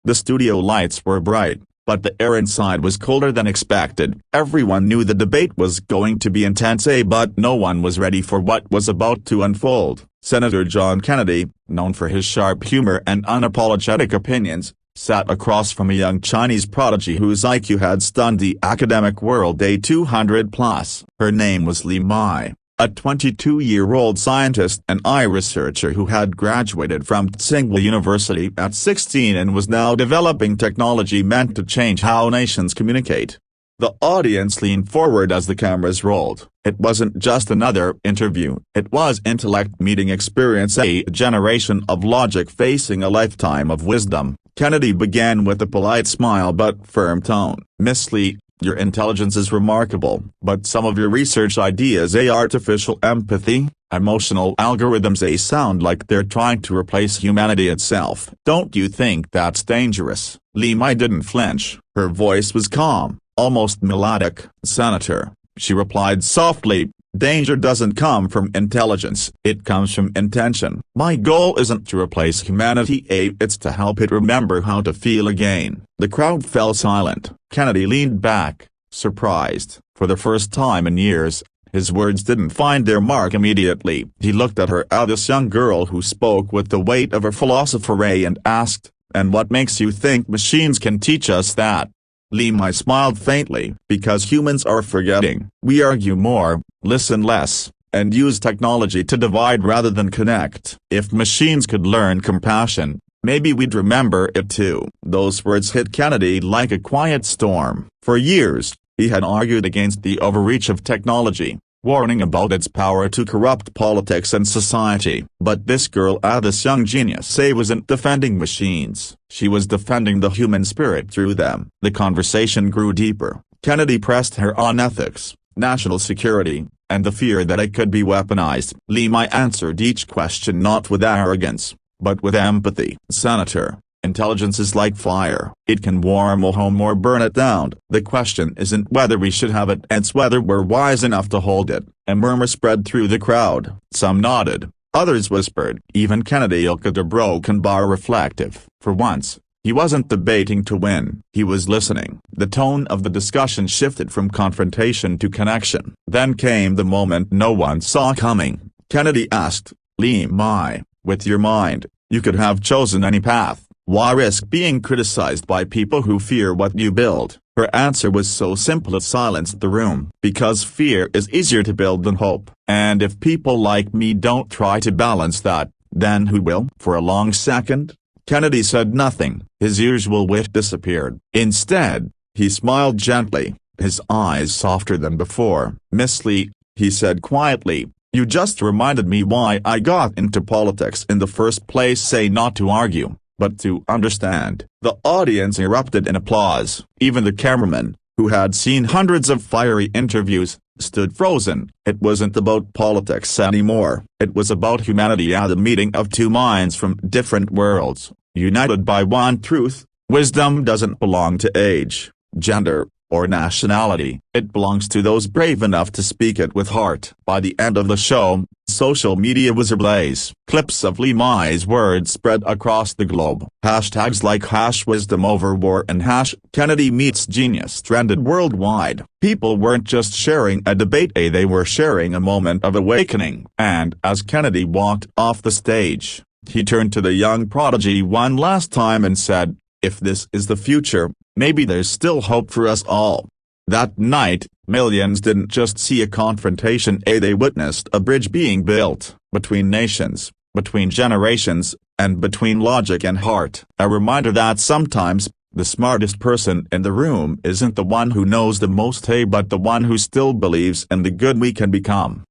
The studio lights were bright, but the air inside was colder than expected. Everyone knew the debate was going to be intense, but no one was ready for what was about to unfold. Senator John Kennedy, known for his sharp humor and unapologetic opinions, sat across from a young Chinese prodigy whose IQ had stunned the academic world. 200+. Her name was Li Mai, a 22-year-old scientist and eye researcher who had graduated from Tsinghua University at 16 and was now developing technology meant to change how nations communicate. The audience leaned forward as the cameras rolled. It wasn't just another interview, it was intellect meeting experience, a generation of logic facing a lifetime of wisdom. Kennedy began with a polite smile but firm tone. "Miss Lee, your intelligence is remarkable, but some of your research ideas, artificial empathy, emotional algorithms, sound like they're trying to replace humanity itself. Don't you think that's dangerous?" Li Mai didn't flinch. Her voice was calm, almost melodic. "Senator," she replied softly, "danger doesn't come from intelligence, it comes from intention. My goal isn't to replace humanity, it's to help it remember how to feel again." The crowd fell silent. Kennedy leaned back, surprised. For the first time in years, his words didn't find their mark immediately. He looked at her, at this young girl who spoke with the weight of a philosopher, and asked, "And what makes you think machines can teach us that?" Li Mai smiled faintly. "Because humans are forgetting. We argue more, listen less, and use technology to divide rather than connect. If machines could learn compassion, maybe we'd remember it too." Those words hit Kennedy like a quiet storm. For years, he had argued against the overreach of technology, warning about its power to corrupt politics and society. But this girl, this young genius, wasn't defending machines. She was defending the human spirit through them. The conversation grew deeper. Kennedy pressed her on ethics, national security, and the fear that it could be weaponized. Li Mai answered each question not with arrogance, but with empathy. "Senator, intelligence is like fire. It can warm a home or burn it down. The question isn't whether we should have it, it's whether we're wise enough to hold it." A murmur spread through the crowd. Some nodded, others whispered. Even Kennedy looked at a broken bar, reflective. For once, he wasn't debating to win. He was listening. The tone of the discussion shifted from confrontation to connection. Then came the moment no one saw coming. Kennedy asked, "Li Mai, with your mind, you could have chosen any path. Why risk being criticized by people who fear what you build?" Her answer was so simple it silenced the room. "Because fear is easier to build than hope. And if people like me don't try to balance that, then who will?" For a long second, Kennedy said nothing. His usual wit disappeared. Instead, he smiled gently, his eyes softer than before. "Miss Lee," he said quietly, "you just reminded me why I got into politics in the first place. Not to argue, but to understand." The audience erupted in applause. Even the cameraman, who had seen hundreds of fiery interviews, stood frozen. It wasn't about politics anymore. It was about humanity, the meeting of two minds from different worlds, united by one truth: wisdom doesn't belong to age, gender, or nationality. It belongs to those brave enough to speak it with heart. By the end of the show, social media was ablaze. Clips of Li Mai's words spread across the globe. Hashtags like #WisdomOverWar and #KennedyMeetsGenius trended worldwide. People weren't just sharing a debate, they were sharing a moment of awakening. And as Kennedy walked off the stage, he turned to the young prodigy one last time and said, "If this is the future, maybe there's still hope for us all." That night, millions didn't just see a confrontation, they witnessed a bridge being built, between nations, between generations, and between logic and heart. A reminder that sometimes, the smartest person in the room isn't the one who knows the most, but the one who still believes in the good we can become.